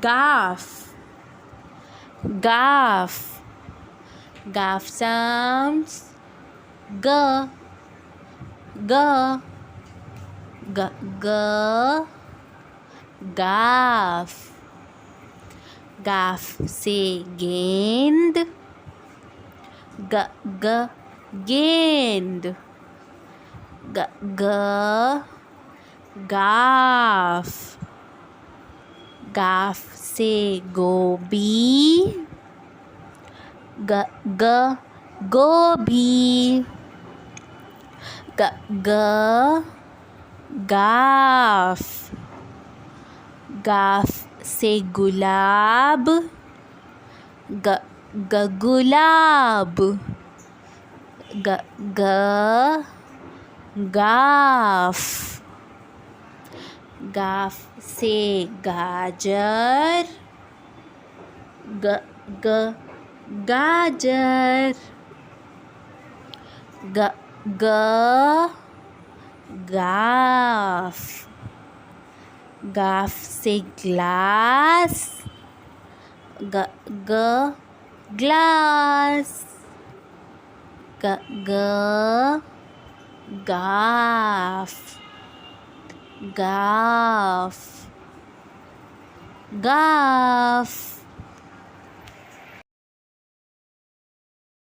Gaff. Gaff. Gaff sounds g, g, g, g, gaff. Gaff से गेंद, ग, ग, गेंद, ग, ग, गाफ. गाफ से गोभी, ग, ग, गोभी, ग, ग, गाफ. गाफ से गुलाब, ग, ग, गुलाब, ग, ग, गाफ. गाफ से गाजर, ग, ग, गाजर, ग, ग, गाफ. गाफ से ग्लास, ग, ग, ग्लास, ग, ग, गाफ. गाफ. गाफ.